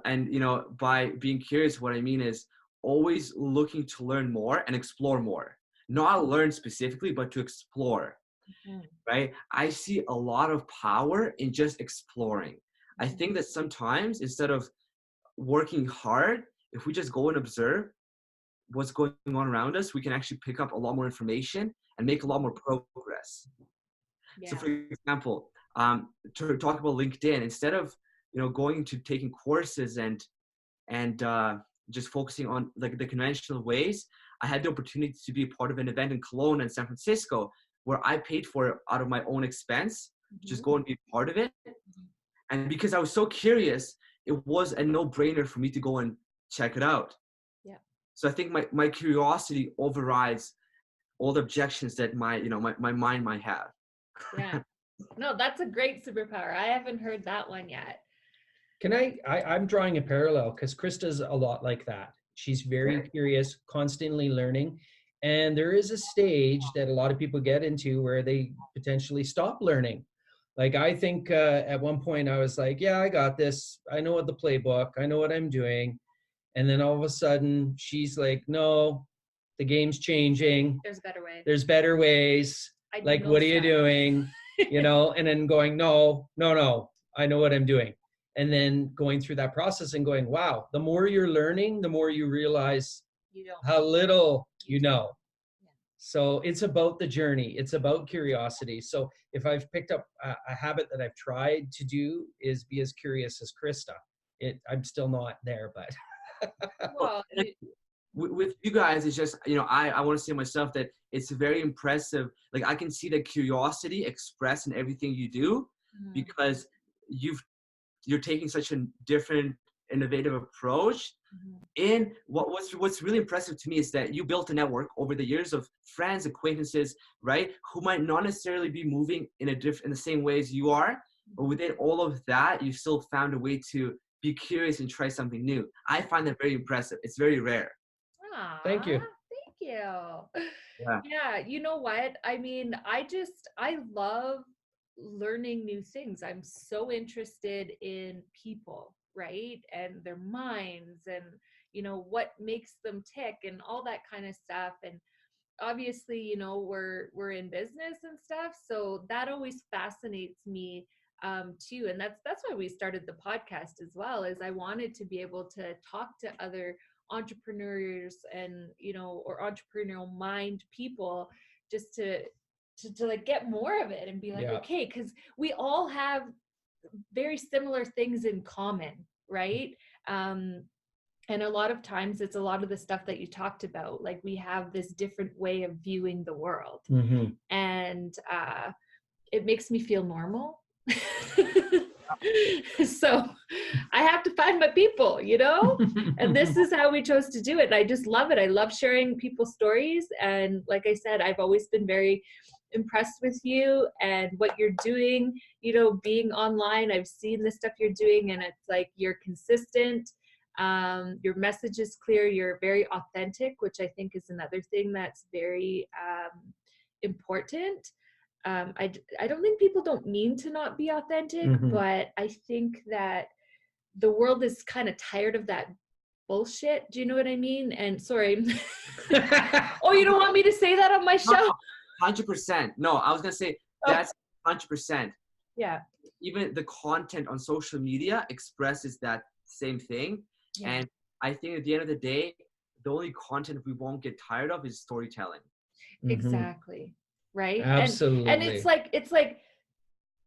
Speaker 3: And, by being curious, what I mean is always looking to learn more and explore more. Not learn specifically, but to explore, right? I see a lot of power in just exploring. I think that sometimes instead of working hard, if we just go and observe what's going on around us, we can actually pick up a lot more information and make a lot more progress. Yeah. So for example, to talk about LinkedIn, instead of, going to taking courses and just focusing on like the conventional ways, I had the opportunity to be a part of an event in Cologne and San Francisco where I paid for it out of my own expense, just go and be part of it. And because I was so curious, it was a no-brainer for me to go and check it out. Yeah. So I think my curiosity overrides all the objections that my mind might have.
Speaker 1: Yeah. No, that's a great superpower. I haven't heard that one yet.
Speaker 2: Can I'm drawing a parallel because Krista's a lot like that. She's very curious, constantly learning. And there is a stage that a lot of people get into where they potentially stop learning. Like I think at one point I was like, yeah, I got this. I know what the playbook, I know what I'm doing. And then all of a sudden she's like, no, the game's changing.
Speaker 1: There's better ways.
Speaker 2: There's better ways. Like, what are you doing? And then going, no, I know what I'm doing. and then going through that process and going, wow, the more you're learning, the more you realize
Speaker 1: You don't.
Speaker 2: how little you know.
Speaker 1: Yeah.
Speaker 2: So it's about the journey. It's about curiosity. So if I've picked up a habit that I've tried to do is be as curious as Krista. I'm still not there, but.
Speaker 1: Well,
Speaker 3: With you guys, it's just, you know, I want to say myself that it's very impressive. Like, I can see the curiosity expressed in everything you do, because you're taking such a different, innovative approach. And what's really impressive to me is that you built a network over the years of friends, acquaintances, right, who might not necessarily be moving in the same way as you are, but within all of that, you still found a way to be curious and try something new. I find that very impressive. It's very rare.
Speaker 2: Thank you.
Speaker 1: Thank you.
Speaker 3: Yeah.
Speaker 1: Yeah, you know what? I mean, I love learning new things. I'm so interested in people, right? And their minds and, you know, what makes them tick and all that kind of stuff. And obviously, you know, we're in business and stuff, so that always fascinates me too. And that's why we started the podcast as well, is I wanted to be able to talk to other entrepreneurs and, you know, or entrepreneurial mind people, just to like get more of it and be like, okay, because we all have very similar things in common, right? And a lot of times it's a lot of the stuff that you talked about, like we have this different way of viewing the world. And it makes me feel normal. So I have to find my people, you know, and this is how we chose to do it. And I just love it. I love sharing people's stories. And like I said, I've always been very impressed with you and what you're doing, you know, being online. I've seen the stuff you're doing, and it's like you're consistent. Your message is clear. You're very authentic, which I think is another thing that's very important. I don't think people don't mean to not be authentic, but I think that the world is kind of tired of that bullshit. Do you know what I mean? And sorry. Oh, you don't want me to say that on my show?
Speaker 3: 100%. No, I was going to say that's 100%.
Speaker 1: Yeah.
Speaker 3: Even the content on social media expresses that same thing. Yeah. And I think at the end of the day, the only content we won't get tired of is storytelling.
Speaker 1: Exactly. Right.
Speaker 2: Absolutely.
Speaker 1: And it's like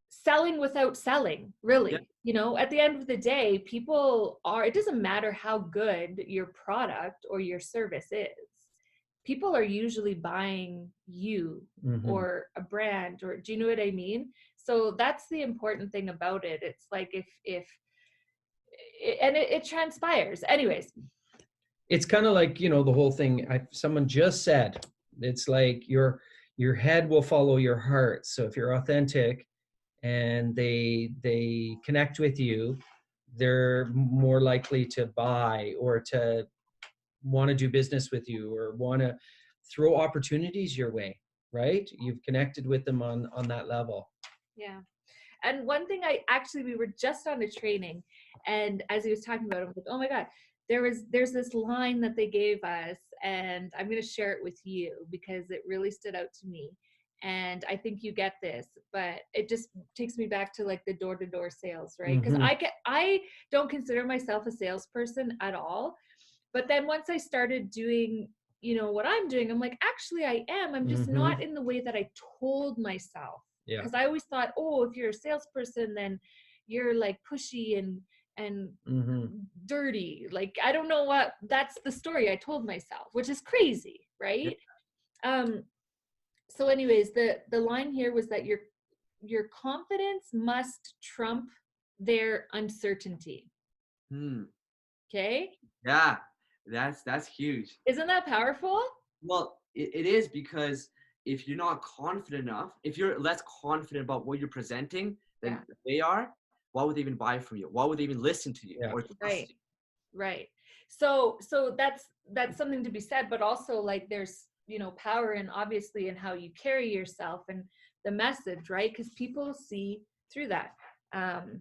Speaker 1: selling without selling, really. Yep. You know, at the end of the day, it doesn't matter how good your product or your service is. People are usually buying you or a brand, or do you know what I mean? So that's the important thing about it. It's like if it transpires. Anyways.
Speaker 2: It's kind of like, you know, the whole thing someone just said, it's like your head will follow your heart. So if you're authentic and they connect with you, they're more likely to buy or to want to do business with you or want to throw opportunities your way, right? You've connected with them on that level.
Speaker 1: Yeah. And one thing we were just on a training, and as he was talking about it, I was like, oh my God, there's this line that they gave us, and I'm going to share it with you because it really stood out to me. And I think you get this, but it just takes me back to like the door-to-door sales, right? Because I don't consider myself a salesperson at all. But then once I started doing, you know, what I'm doing, I'm like, actually I am. I'm just not in the way that I told myself. Because I always thought, oh, if you're a salesperson, then you're like pushy and dirty. Like, I don't know what, that's the story I told myself, which is crazy, right? So anyways, the line here was that your confidence must trump their uncertainty. Okay?
Speaker 3: Yeah, that's huge.
Speaker 1: Isn't that powerful?
Speaker 3: Well, it is, because if you're not confident enough, if you're less confident about what you're presenting than they are, why would they even buy from you? Why would they even listen to you? Or trust you?
Speaker 1: Right. So that's something to be said, but also like there's, you know, power in obviously in how you carry yourself and the message, right? Because people see through that.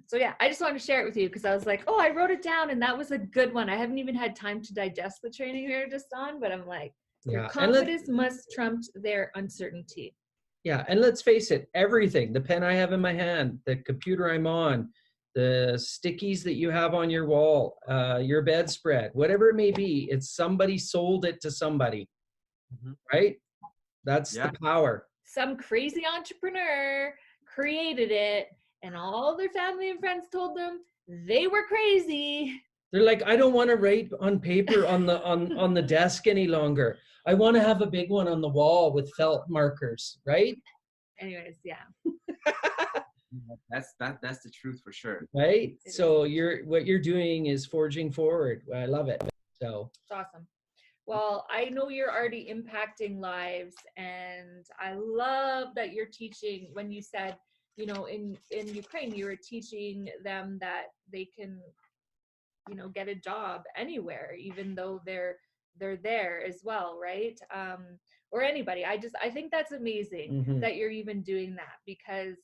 Speaker 1: So yeah, I just wanted to share it with you because I was like, oh, I wrote it down and that was a good one. I haven't even had time to digest the training we were just on, but I'm like, your confidence must trump their uncertainty.
Speaker 2: Yeah, and let's face it, everything, the pen I have in my hand, the computer I'm on, the stickies that you have on your wall, your bedspread, whatever it may be, it's somebody sold it to somebody, right? That's the power.
Speaker 1: Some crazy entrepreneur created it, and all their family and friends told them they were crazy.
Speaker 2: They're like, I don't want to write on paper on the desk any longer. I want to have a big one on the wall with felt markers, right?
Speaker 1: Anyways, yeah.
Speaker 3: That's the truth for sure.
Speaker 2: Right? So what you're doing is forging forward. I love it. So
Speaker 1: it's awesome. Well, I know you're already impacting lives, and I love that you're teaching. When you said, you know, in Ukraine, you were teaching them that they can, you know, get a job anywhere, even though they're there as well, right? Or anybody. I think that's amazing that you're even doing that, because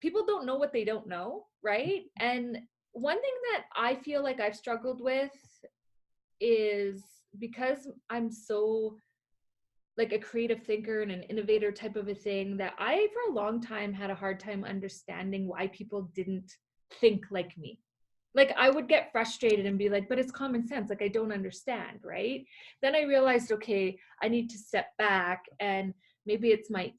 Speaker 1: people don't know what they don't know, right? And one thing that I feel like I've struggled with is, because I'm so like a creative thinker and an innovator type of a thing, that I for a long time had a hard time understanding why people didn't think like me. Like, I would get frustrated and be like, but it's common sense. Like, I don't understand, right? Then I realized, okay, I need to step back, and maybe it's my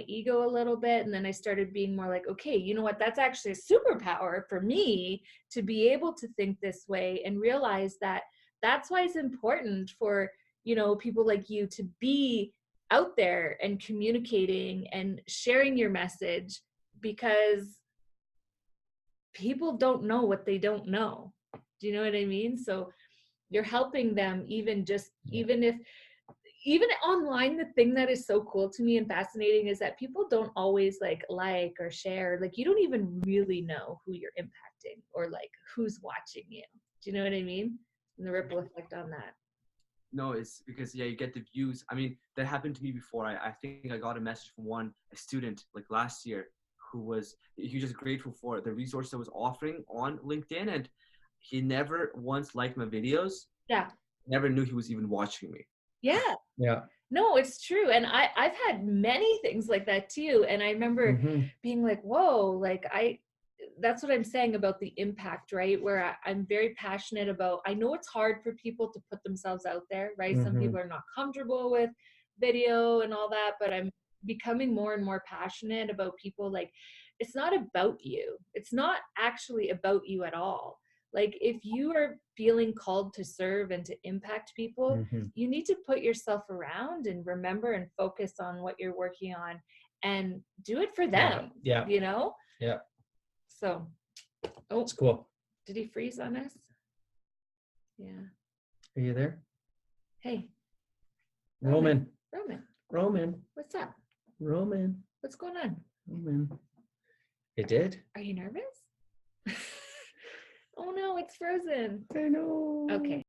Speaker 1: ego a little bit. And then I started being more like, okay, you know what? That's actually a superpower for me, to be able to think this way, and realize that that's why it's important for, you know, people like you to be out there and communicating and sharing your message, because people don't know what they don't know. Do you know what I mean? So you're helping them, even even online. The thing that is so cool to me and fascinating is that people don't always like or share. Like, you don't even really know who you're impacting, or like who's watching you. Do you know what I mean? And the ripple effect on that.
Speaker 3: No, it's because you get the views. I mean, that happened to me before. I think I got a message from a student like last year, he was just grateful for the resource I was offering on LinkedIn, and he never once liked my videos.
Speaker 1: Yeah.
Speaker 3: Never knew he was even watching me.
Speaker 1: Yeah.
Speaker 2: Yeah.
Speaker 1: No, it's true. And I've had many things like that too. And I remember being like, whoa, like that's what I'm saying about the impact, right? Where I'm very passionate about, I know it's hard for people to put themselves out there, right? Some people are not comfortable with video and all that, but I'm becoming more and more passionate about people. Like, it's not about you. It's not actually about you at all. Like, if you are feeling called to serve and to impact people, you need to put yourself around and remember and focus on what you're working on, and do it for them.
Speaker 2: Yeah.
Speaker 1: You know?
Speaker 2: Yeah.
Speaker 1: So,
Speaker 2: it's cool.
Speaker 1: Did he freeze on us? Yeah.
Speaker 2: Are you there?
Speaker 1: Hey.
Speaker 2: Roman.
Speaker 1: What's up?
Speaker 2: Roman.
Speaker 1: What's going on?
Speaker 2: Roman. It did?
Speaker 1: Are you nervous? Oh no, it's frozen.
Speaker 2: I know.
Speaker 1: Okay.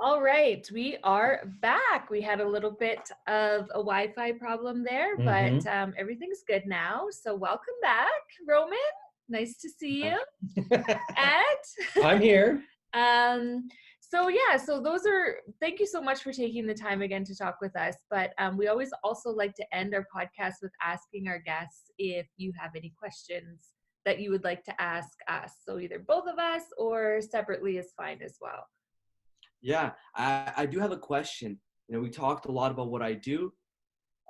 Speaker 1: All right, we are back. We had a little bit of a Wi-Fi problem there, but everything's good now. So welcome back, Roman. Nice to see you. Ed.
Speaker 2: I'm here.
Speaker 1: So yeah, thank you so much for taking the time again to talk with us. But we always also like to end our podcast with asking our guests if you have any questions that you would like to ask us. So either both of us or separately is fine as well.
Speaker 3: Yeah, I do have a question. You know, we talked a lot about what I do.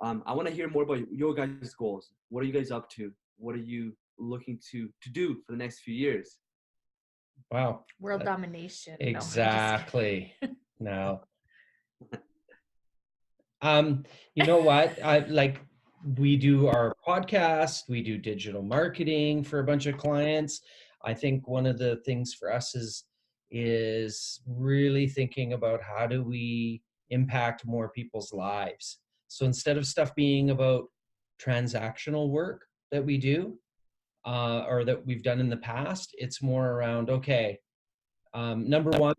Speaker 3: I want to hear more about your guys' goals. What are you guys up to? What are you looking to do for the next few years?
Speaker 2: Wow.
Speaker 1: World domination.
Speaker 2: Exactly. No. You know what? We do our podcast, we do digital marketing for a bunch of clients. I think one of the things for us is really thinking about how do we impact more people's lives. So instead of stuff being about transactional work that we do, or that we've done in the past, it's more around, okay, number one,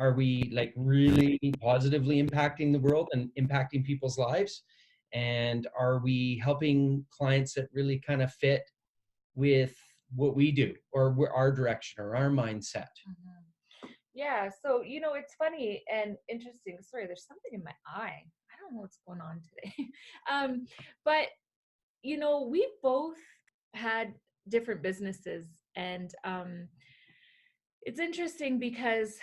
Speaker 2: are we like really positively impacting the world and impacting people's lives? And are we helping clients that really kind of fit with what we do, or our direction or our mindset?
Speaker 1: Yeah, so you know, it's funny and interesting. Sorry, there's something in my eye. I don't know what's going on today. But you know, we both had different businesses And it's interesting because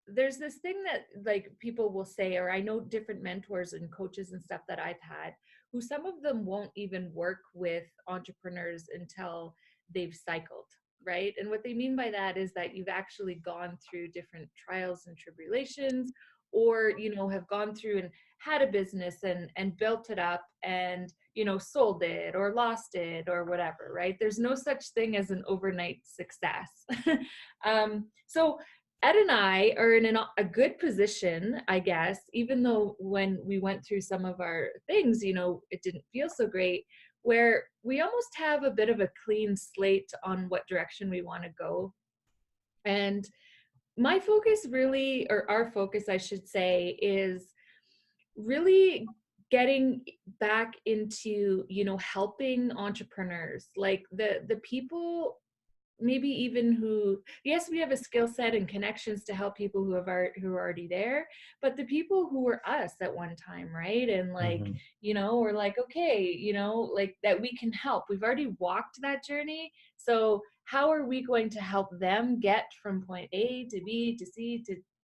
Speaker 1: there's this thing that like people will say, or I know different mentors and coaches and stuff that I've had, who some of them won't even work with entrepreneurs until they've cycled, right? And what they mean by that is that you've actually gone through different trials and tribulations, or, you know, have gone through and had a business and built it up and, you know, sold it or lost it or whatever, right? There's no such thing as an overnight success. So Ed and I are in a good position, I guess, even though when we went through some of our things, you know, it didn't feel so great, where we almost have a bit of a clean slate on what direction we want to go. And my focus really, or our focus, I should say, is really getting back into, you know, helping entrepreneurs, like the people maybe even who, yes, we have a skill set and connections to help people who are already there, but the people who were us at one time, right? And like, you know, we're like, okay, you know, like that we can help. We've already walked that journey. So how are we going to help them get from point A to B to C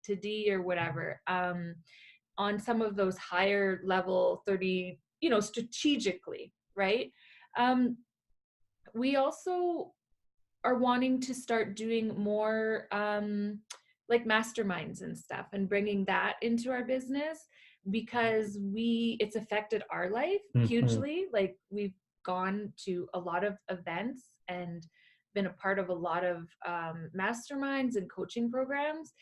Speaker 1: to D or whatever, on some of those higher level 30, you know, strategically, right? We also are wanting to start doing more like masterminds and stuff and bringing that into our business, because it's affected our life hugely. Like we've gone to a lot of events and been a part of a lot of masterminds and coaching programs,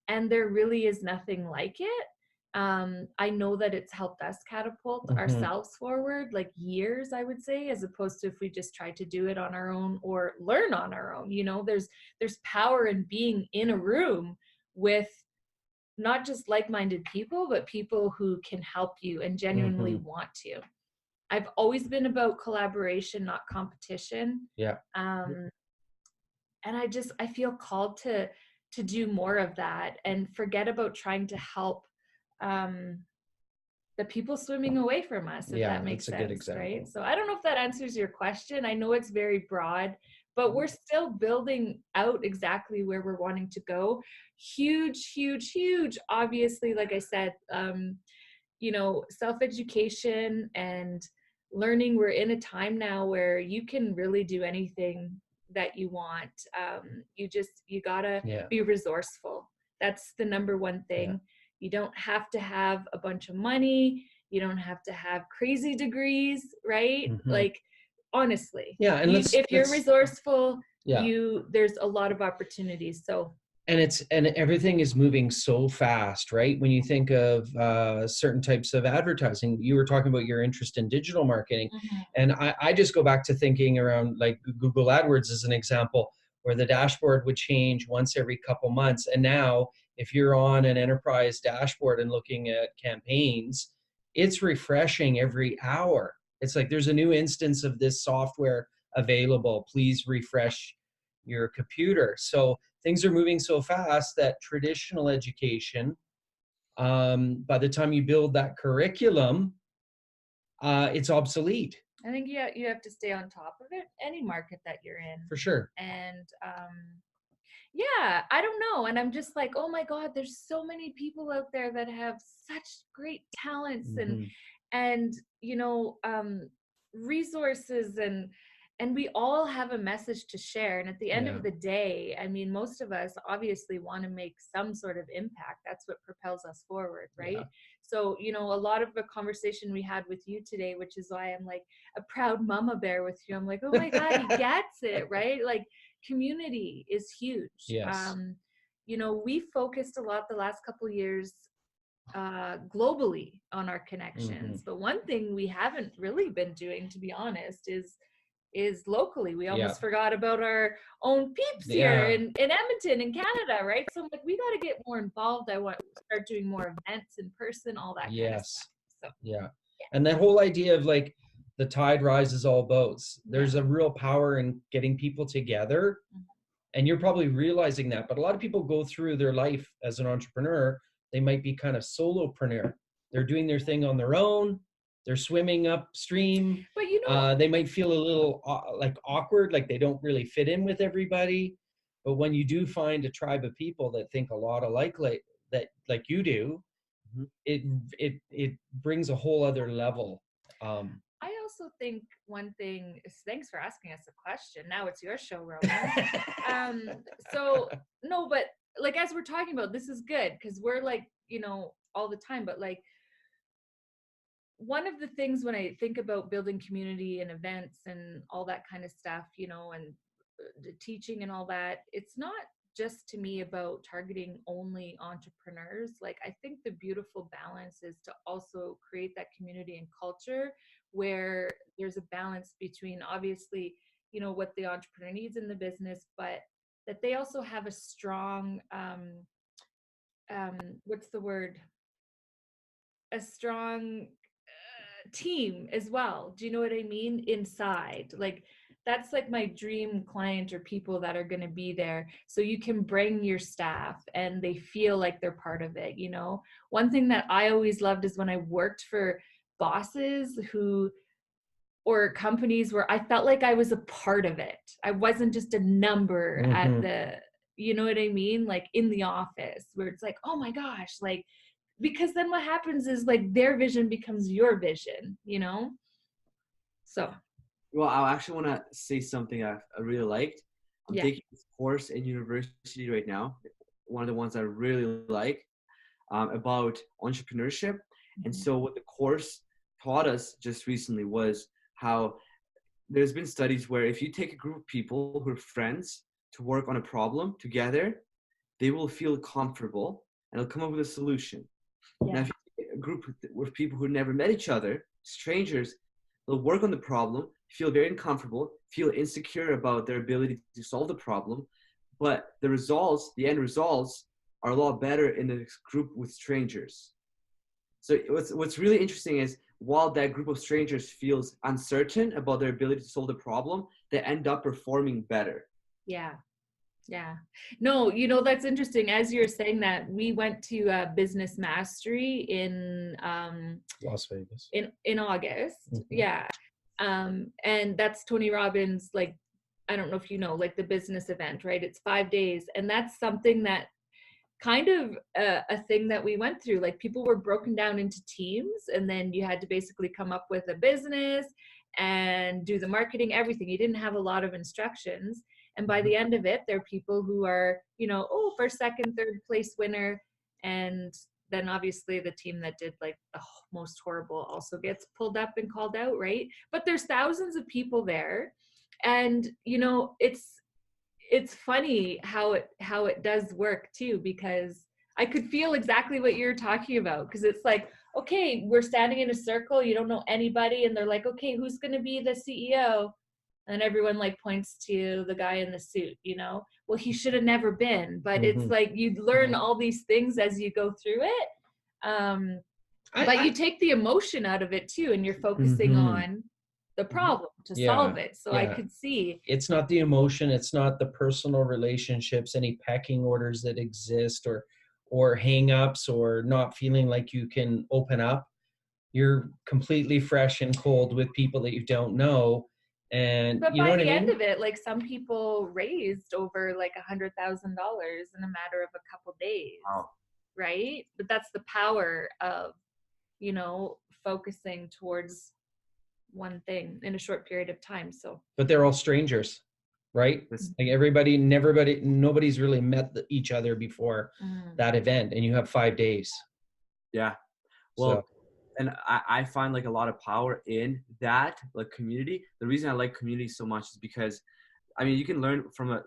Speaker 1: and there really is nothing like it. I know that it's helped us catapult ourselves forward, like years, I would say, as opposed to if we just tried to do it on our own or learn on our own. You know, there's power in being in a room with not just like-minded people, but people who can help you and genuinely want to. I've always been about collaboration, not competition.
Speaker 2: Yeah.
Speaker 1: And I feel called to do more of that and forget about trying to help the people swimming away from us, if that makes sense, right? So I don't know if that answers your question. I know it's very broad, but we're still building out exactly where we're wanting to go. Huge, huge, huge. Obviously, like I said, you know, self-education and learning. We're in a time now where you can really do anything that you want. You gotta be resourceful. That's the number one thing. You don't have to have a bunch of money. You don't have to have crazy degrees, right? Like, honestly,
Speaker 2: and
Speaker 1: if you're resourceful, there's a lot of opportunities. So,
Speaker 2: and everything is moving so fast, right? When you think of certain types of advertising, you were talking about your interest in digital marketing, and I just go back to thinking around like Google AdWords as an example, where the dashboard would change once every couple months, and now if you're on an enterprise dashboard and looking at campaigns, it's refreshing every hour. It's like there's a new instance of this software available. Please refresh your computer. So things are moving so fast that traditional education, by the time you build that curriculum, it's obsolete.
Speaker 1: I think you have to stay on top of it, any market that you're in.
Speaker 2: For sure.
Speaker 1: And yeah, I don't know. And I'm just like, oh my God, there's so many people out there that have such great talents and you know, resources, and we all have a message to share. And at the end of the day, I mean, most of us obviously want to make some sort of impact. That's what propels us forward, right? So, you know, a lot of the conversation we had with you today, which is why I'm like a proud mama bear with you. I'm like, oh my God, he gets it, right? Like, community is huge. You know, we focused a lot the last couple of years globally on our connections, but one thing we haven't really been doing, to be honest, is locally. We almost forgot about our own peeps here in Edmonton, in Canada, right? So I'm like, we got to get more involved. I want to start doing more events in person, all that kind of stuff. So,
Speaker 2: and the whole idea of like the tide rises all boats. There's a real power in getting people together, and you're probably realizing that. But a lot of people go through their life as an entrepreneur. They might be kind of solopreneur. They're doing their thing on their own. they're swimming upstream.
Speaker 1: But you know,
Speaker 2: They might feel a little like awkward, like they don't really fit in with everybody. But when you do find a tribe of people that think a lot alike, that, like you do,
Speaker 3: Mhm.
Speaker 2: it brings a whole other level.
Speaker 1: I also think one thing is, thanks for asking us a question. Now it's your show, Roman. So no, but like, as we're talking about, this is good because we're like, you know, all the time, but like, one of the things when I think about building community and events and all that kind of stuff, you know, and the teaching and all that, it's not just to me about targeting only entrepreneurs. Like, I think the beautiful balance is to also create that community and culture where there's a balance between, obviously, you know, what the entrepreneur needs in the business, but that they also have a strong what's the word, a strong team as well. Do you know what I mean? Inside, like, that's like my dream client or people that are going to be there, so you can bring your staff and they feel like they're part of it. You know, one thing that I always loved is when I worked for bosses who, or companies where I felt like I was a part of it. I wasn't just a number at the, you know what I mean, like in the office, where it's like, oh my gosh, like, because then what happens is like their vision becomes your vision, you know? So,
Speaker 3: Well, I actually want to say something I really liked. I'm
Speaker 1: yeah.
Speaker 3: taking this course in university right now. One of the ones I really like, about entrepreneurship. And
Speaker 1: Mhm.
Speaker 3: so what the course taught us just recently was how there's been studies where if you take a group of people who are friends to work on a problem together, they will feel comfortable and they'll come up with a solution. Now,
Speaker 1: Yeah.
Speaker 3: if you take a group with people who never met each other, strangers, they'll work on the problem, feel very uncomfortable, feel insecure about their ability to solve the problem, but the results, the end results, are a lot better in a group with strangers. So what's really interesting is while that group of strangers feels uncertain about their ability to solve the problem, they end up performing better.
Speaker 1: Yeah. Yeah. No, you know, that's interesting. As you're saying that, we went to business mastery in
Speaker 2: Las Vegas.
Speaker 1: in August.
Speaker 2: Mhm.
Speaker 1: Yeah. And that's Tony Robbins, like, I don't know if you know, like the business event, right? It's 5 days. And that's something that kind of a thing that we went through. Like, people were broken down into teams, and then you had to basically come up with a business and do the marketing, everything. You didn't have a lot of instructions. And by the end of it, there are people who are, you know, oh, first, second, third place winner. And then obviously the team that did like the most horrible also gets pulled up and called out, right? But there's thousands of people there. And, you know, it's funny how it does work too, because I could feel exactly what you're talking about, because it's like, okay, we're standing in a circle, you don't know anybody, and they're like, okay, who's going to be the CEO? And everyone like points to the guy in the suit, you know, well, he should have never been. But it's
Speaker 2: Mhm.
Speaker 1: like you learn all these things as you go through it, but you
Speaker 2: I
Speaker 1: take the emotion out of it too, and you're focusing
Speaker 2: Mhm.
Speaker 1: on the problem to
Speaker 2: Yeah,
Speaker 1: solve it. So I
Speaker 2: yeah.
Speaker 1: could see,
Speaker 2: It's not the emotion, it's not the personal relationships, any pecking orders that exist, or hang-ups, or not feeling like you can open up. You're completely fresh and cold with people that you don't know, and
Speaker 1: but
Speaker 2: you know
Speaker 1: by
Speaker 2: what I
Speaker 1: the end
Speaker 2: mean?
Speaker 1: of it, like, some people raised over like $100,000 in a matter of a couple days,
Speaker 3: Wow.
Speaker 1: right? But that's the power of, you know, focusing towards one thing in a short period of time. So
Speaker 2: But they're all strangers, right?
Speaker 3: This,
Speaker 2: Like nobody's really met each other before
Speaker 1: mm,
Speaker 2: that event, and you have 5 days.
Speaker 3: yeah.
Speaker 2: So,
Speaker 3: Well, and I find like a lot of power in that, like community. The reason I like community so much is because, I mean, you can learn from a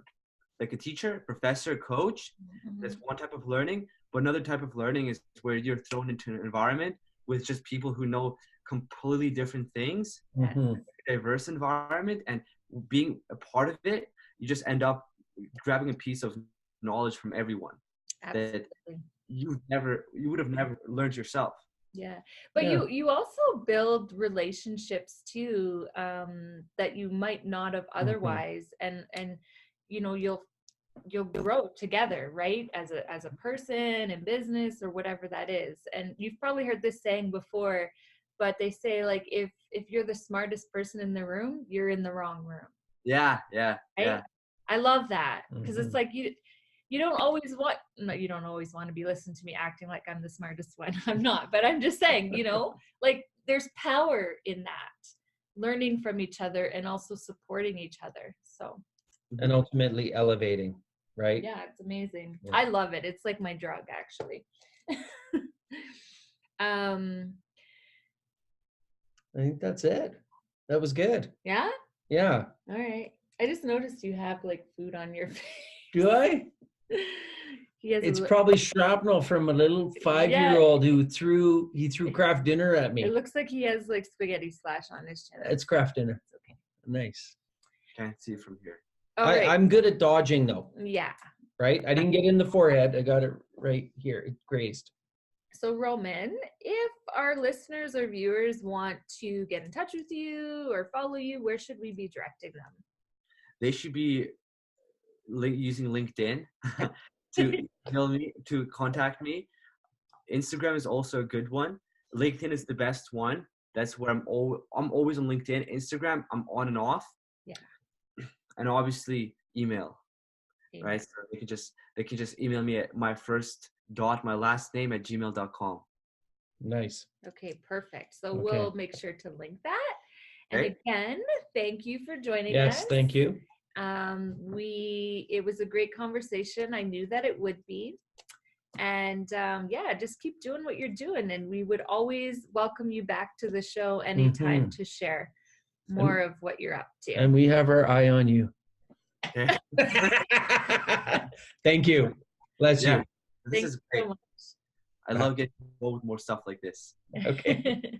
Speaker 3: teacher, professor, coach. That's
Speaker 1: mhm.
Speaker 3: one type of learning. But another type of learning is where you're thrown into an environment with just people who know completely different things,
Speaker 2: mhm.
Speaker 3: a diverse environment, and being a part of it, you just end up grabbing a piece of knowledge from everyone that
Speaker 1: Absolutely.
Speaker 3: you would have never learned yourself.
Speaker 1: Yeah. But
Speaker 2: Yeah.
Speaker 1: you also build relationships too, that you might not have
Speaker 2: Mhm.
Speaker 1: otherwise. And you know, you'll grow together, right? As a person in business or whatever that is. And you've probably heard this saying before, but they say like if you're the smartest person in the room, you're in the wrong room.
Speaker 3: Yeah.
Speaker 1: Right? I love that because it's
Speaker 2: Mhm.
Speaker 1: like you don't always want, no, you don't always want to be listening to me acting like I'm the smartest one. I'm not, but I'm just saying, like there's power in that, learning from each other and also supporting each other. So
Speaker 2: And ultimately elevating, right?
Speaker 1: yeah, it's amazing.
Speaker 2: Yeah.
Speaker 1: I love it. It's like my drug, actually.
Speaker 2: I think that's it. That was good.
Speaker 1: Yeah.
Speaker 2: Yeah.
Speaker 1: All right. I just noticed you have like food on your face.
Speaker 2: Do I?
Speaker 1: He has
Speaker 2: It's probably shrapnel from a little 5-year-old who threw Kraft dinner at me.
Speaker 1: It looks like he has like spaghetti splash on his chin.
Speaker 2: It's Kraft dinner.
Speaker 1: It's okay.
Speaker 2: Nice.
Speaker 3: Can't see it from here.
Speaker 2: I'm good at dodging though.
Speaker 1: Yeah.
Speaker 2: Right? I didn't get in the forehead. I got it right here. It grazed.
Speaker 1: So Roman, if our listeners or viewers want to get in touch with you or follow you, where should we be directing them?
Speaker 3: They should be using LinkedIn to email me, to contact me. Instagram is also a good one. LinkedIn is the best one. That's where I'm always on LinkedIn. Instagram, I'm on and off.
Speaker 1: Yeah.
Speaker 3: And obviously email. Right? So they can just email me at my last name at gmail.com.
Speaker 2: Nice.
Speaker 1: Okay, perfect. So we'll make sure to link that. And
Speaker 3: Okay.
Speaker 1: again, thank you for joining us.
Speaker 2: Yes, thank you.
Speaker 1: It was a great conversation. I knew that it would be. And just keep doing what you're doing. And we would always welcome you back to the show anytime to share more of what you're up to.
Speaker 2: And we have our eye on you.
Speaker 3: Okay.
Speaker 2: Thank you. Bless you.
Speaker 3: This is great.
Speaker 1: So much.
Speaker 3: I love getting involved with more stuff like this.
Speaker 2: Okay.